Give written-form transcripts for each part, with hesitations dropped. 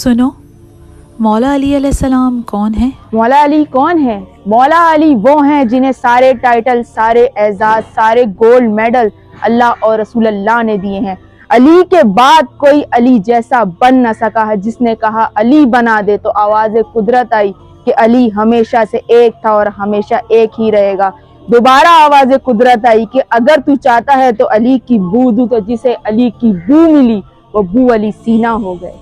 سنو، مولا علی علیہ السلام کون ہیں؟ مولا علی کون ہے؟ مولا علی وہ ہیں جنہیں سارے ٹائٹل، سارے اعزاز، سارے گولڈ میڈل اللہ اور رسول اللہ نے دیے ہیں۔ علی کے بعد کوئی علی جیسا بن نہ سکا ہے۔ جس نے کہا علی بنا دے تو آواز قدرت آئی کہ علی ہمیشہ سے ایک تھا اور ہمیشہ ایک ہی رہے گا۔ دوبارہ آواز قدرت آئی کہ اگر تو چاہتا ہے تو علی کی بو دوں، تو جسے علی کی بو ملی وہ بو علی سینا ہو گئے۔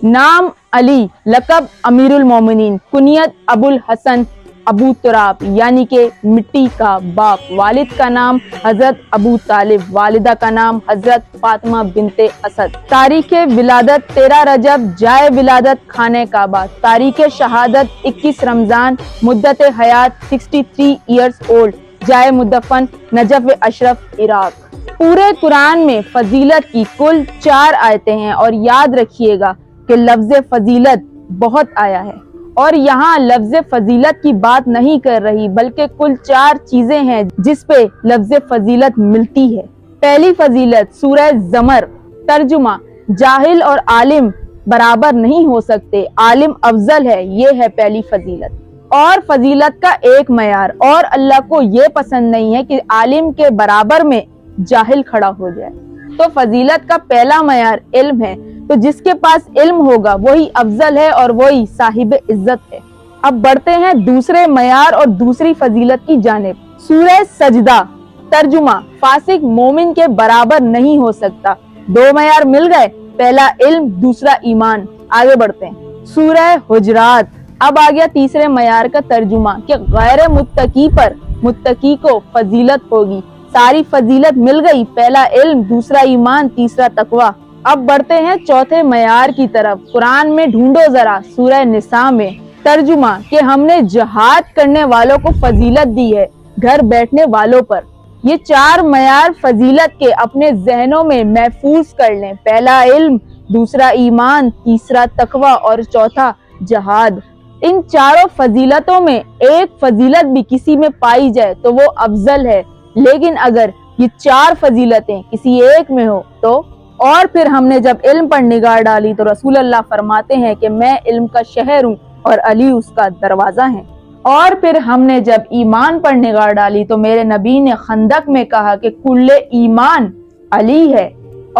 نام علی، لقب امیر المومنین، کنیت ابو الحسن ابو تراب یعنی کہ مٹی کا باپ۔ والد کا نام حضرت ابو طالب، والدہ کا نام حضرت فاطمہ بنت اسد۔ تاریخ ولادت 13 رجب، جائے ولادت خانہ کعبہ۔ تاریخ شہادت 21 رمضان، مدت حیات 63 ایئرز اولڈ، جائے مدفن نجف اشرف عراق۔ پورے قرآن میں فضیلت کی کل 4 آیتیں ہیں، اور یاد رکھیے گا کہ لفظ فضیلت بہت آیا ہے، اور یہاں لفظ فضیلت کی بات نہیں کر رہی بلکہ کل 4 چیزیں ہیں جس پہ لفظ فضیلت ملتی ہے۔ پہلی فضیلت سورہ زمر، ترجمہ جاہل اور عالم برابر نہیں ہو سکتے، عالم افضل ہے، یہ ہے پہلی فضیلت۔ اور فضیلت کا ایک معیار، اور اللہ کو یہ پسند نہیں ہے کہ عالم کے برابر میں جاہل کھڑا ہو جائے، تو فضیلت کا پہلا معیار علم ہے، تو جس کے پاس علم ہوگا وہی افضل ہے اور وہی صاحب عزت ہے۔ اب بڑھتے ہیں دوسرے معیار اور دوسری فضیلت کی جانب۔ سورہ سجدہ، ترجمہ فاسق مومن کے برابر نہیں ہو سکتا۔ 2 معیار مل گئے، پہلا علم، دوسرا ایمان۔ آگے بڑھتے ہیں سورہ حجرات۔ اب آ گیا تیسرے معیار کا ترجمہ کہ غیر متقی پر متقی کو فضیلت ہوگی۔ ساری فضیلت مل گئی، پہلا علم، دوسرا ایمان، تیسرا تقوی۔ اب بڑھتے ہیں چوتھے معیار کی طرف۔ قرآن میں ڈھونڈو ذرا، سورہ نساء میں، ترجمہ کہ ہم نے جہاد کرنے والوں کو فضیلت دی ہے گھر بیٹھنے والوں پر۔ یہ 4 معیار فضیلت کے اپنے ذہنوں میں محفوظ کر لیں، پہلا علم، دوسرا ایمان، تیسرا تقوی اور چوتھا جہاد۔ ان 4 فضیلتوں میں ایک فضیلت بھی کسی میں پائی جائے تو وہ افضل ہے، لیکن اگر یہ 4 فضیلتیں کسی ایک میں ہو تو، اور پھر ہم نے جب علم پر نگاہ ڈالی تو رسول اللہ فرماتے ہیں کہ میں علم کا شہر ہوں اور علی اس کا دروازہ ہے۔ اور پھر ہم نے جب ایمان پر نگاہ ڈالی تو میرے نبی نے خندق میں کہا کہ کل ایمان علی ہے۔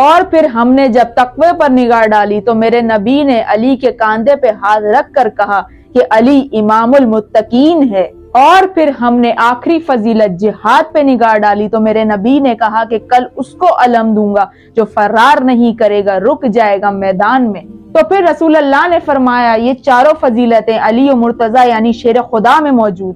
اور پھر ہم نے جب تقوی پر نگاہ ڈالی تو میرے نبی نے علی کے کاندھے پہ ہاتھ رکھ کر کہا کہ علی امام المتقین ہے۔ اور پھر ہم نے آخری فضیلت جہاد پہ نگاہ ڈالی تو میرے نبی نے کہا کہ کل اس کو علم دوں گا جو فرار نہیں کرے گا، رک جائے گا میدان میں۔ تو پھر رسول اللہ نے فرمایا یہ 4 فضیلتیں علی و مرتضی یعنی شیر خدا میں موجود۔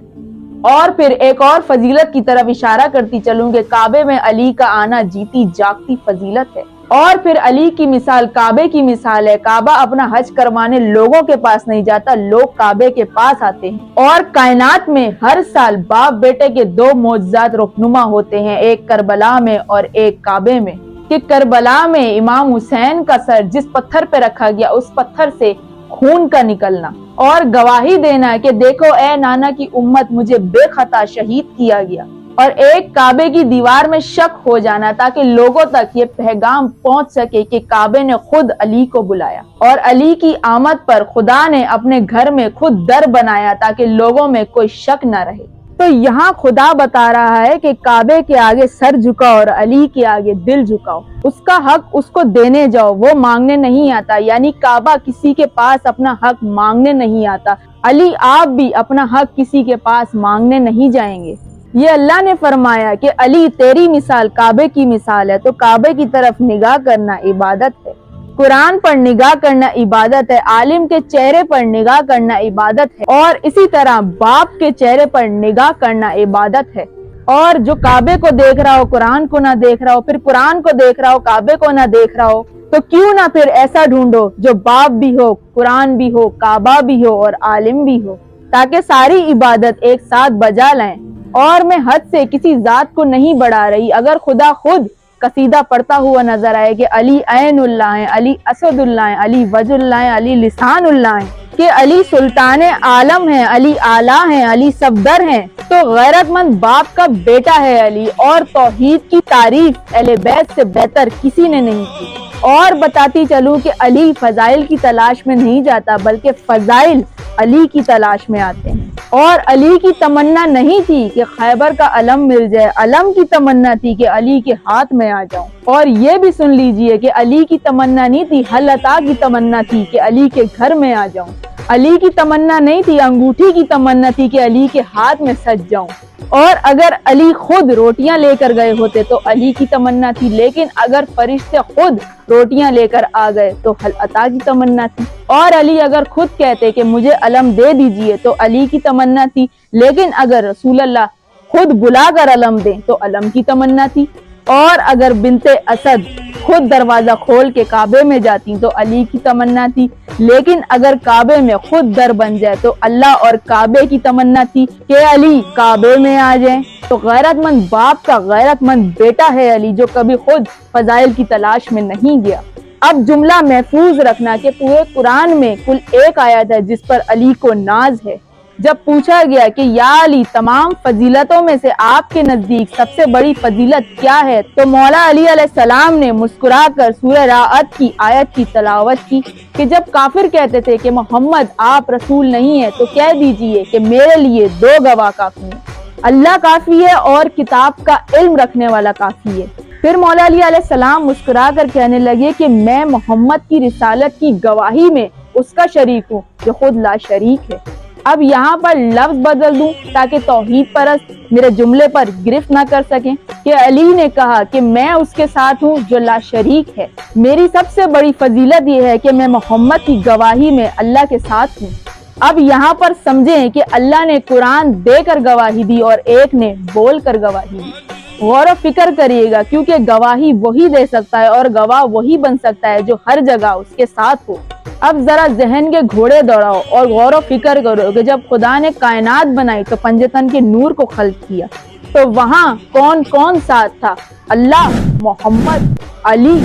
اور پھر ایک اور فضیلت کی طرف اشارہ کرتی چلوں کہ کعبے میں علی کا آنا جیتی جاگتی فضیلت ہے۔ اور پھر علی کی مثال کعبے کی مثال ہے۔ کعبہ اپنا حج کروانے لوگوں کے پاس نہیں جاتا، لوگ کعبے کے پاس آتے ہیں۔ اور کائنات میں ہر سال باپ بیٹے کے 2 معجزات رخنما ہوتے ہیں، ایک کربلا میں اور ایک کعبے میں۔ کہ کربلا میں امام حسین کا سر جس پتھر پہ رکھا گیا اس پتھر سے خون کا نکلنا اور گواہی دینا کہ دیکھو اے نانا کی امت، مجھے بے خطا شہید کیا گیا۔ اور ایک کعبے کی دیوار میں شک ہو جانا تاکہ لوگوں تک یہ پیغام پہنچ سکے کہ کعبے نے خود علی کو بلایا، اور علی کی آمد پر خدا نے اپنے گھر میں خود در بنایا تاکہ لوگوں میں کوئی شک نہ رہے۔ تو یہاں خدا بتا رہا ہے کہ کعبے کے آگے سر جھکاؤ اور علی کے آگے دل جھکاؤ، اس کا حق اس کو دینے جاؤ، وہ مانگنے نہیں آتا، یعنی کعبہ کسی کے پاس اپنا حق مانگنے نہیں آتا، علی آپ بھی اپنا حق کسی کے پاس مانگنے نہیں جائیں گے۔ یہ اللہ نے فرمایا کہ علی تیری مثال کعبے کی مثال ہے، تو کعبے کی طرف نگاہ کرنا عبادت ہے، قرآن پر نگاہ کرنا عبادت ہے، عالم کے چہرے پر نگاہ کرنا عبادت ہے، اور اسی طرح باپ کے چہرے پر نگاہ کرنا عبادت ہے۔ اور جو کعبے کو دیکھ رہا ہو قرآن کو نہ دیکھ رہا ہو، پھر قرآن کو دیکھ رہا ہو کعبے کو نہ دیکھ رہا ہو، تو کیوں نہ پھر ایسا ڈھونڈو جو باپ بھی ہو، قرآن بھی ہو، کعبہ بھی ہو اور عالم بھی ہو، تاکہ ساری عبادت ایک ساتھ بجا لائیں۔ اور میں حد سے کسی ذات کو نہیں بڑھا رہی، اگر خدا خود قصیدہ پڑھتا ہوا نظر آئے کہ علی عین اللہ ہیں، علی اسد اللہ ہیں، علی وجہ اللہ ہیں، علی لسان اللہ ہیں، کہ علی سلطان عالم ہیں، علی اعلیٰ ہیں، علی صفدر ہیں، تو غیرت مند باپ کا بیٹا ہے علی، اور توحید کی تعریف اہل بیت سے بہتر کسی نے نہیں کی۔ اور بتاتی چلوں کہ علی فضائل کی تلاش میں نہیں جاتا، بلکہ فضائل علی کی تلاش میں آتے ہیں۔ اور علی کی تمنا نہیں تھی کہ خیبر کا علم مل جائے، علم کی تمنا تھی کہ علی کے ہاتھ میں آ جاؤں۔ اور یہ بھی سن لیجئے کہ علی کی تمنا نہیں تھی، حل عطا کی تمنا تھی کہ علی کے گھر میں آ جاؤں۔ علی کی تمنا نہیں تھی، انگوٹھی کی تمنا تھی کہ علی کے ہاتھ میں سج جاؤں۔ اور اگر علی خود روٹیاں لے کر گئے ہوتے تو علی کی تمنا تھی، لیکن اگر فرشتے خود روٹیاں لے کر آ گئے تو حل عطا کی تمنا تھی۔ اور علی اگر خود کہتے کہ مجھے علم دے دیجئے تو علی کی تمنا تھی، لیکن اگر رسول اللہ خود بلا کر علم دیں تو علم کی تمنا تھی۔ اور اگر بنت اسد خود دروازہ کھول کے کعبے میں جاتی تو علی کی تمنا تھی، لیکن اگر کعبے میں خود در بن جائے تو اللہ اور کعبے کی تمنا تھی کہ علی کعبے میں آ جائیں۔ تو غیرت مند باپ کا غیرت مند بیٹا ہے علی، جو کبھی خود فضائل کی تلاش میں نہیں گیا۔ اب جملہ محفوظ رکھنا کہ پورے قرآن میں کل ایک آیت ہے جس پر علی کو ناز ہے۔ جب پوچھا گیا کہ یا علی تمام فضیلتوں میں سے آپ کے نزدیک سب سے بڑی فضیلت کیا ہے، تو مولا علی علیہ السلام نے مسکرا کر سورہ راعد کی آیت کی تلاوت کی کہ جب کافر کہتے تھے کہ محمد آپ رسول نہیں ہیں تو کہہ دیجئے کہ میرے لیے 2 گواہ کافی ہیں، اللہ کافی ہے اور کتاب کا علم رکھنے والا کافی ہے۔ پھر مولا علی علیہ السلام مسکرا کر کہنے لگے کہ میں محمد کی رسالت کی گواہی میں اس کا شریک ہوں جو خود لا شریک ہے۔ اب یہاں پر لفظ بدل دوں تاکہ توحید پرست میرے جملے پر گرفت نہ کر سکیں کہ علی نے کہا کہ میں اس کے ساتھ ہوں جو لا شریک ہے۔ میری سب سے بڑی فضیلت یہ ہے کہ میں محمد کی گواہی میں اللہ کے ساتھ ہوں۔ اب یہاں پر سمجھیں کہ اللہ نے قرآن دے کر گواہی دی اور ایک نے بول کر گواہی دی۔ غور و فکر کریے گا، کیونکہ گواہی وہی دے سکتا ہے اور گواہ وہی بن سکتا ہے جو ہر جگہ اس کے ساتھ ہو۔ اب ذرا ذہن کے گھوڑے دوڑاؤ اور غور و فکر کرو کہ جب خدا نے کائنات بنائی تو پنجتن کے نور کو خلق کیا تو وہاں کون کون ساتھ تھا؟ اللہ، محمد، علی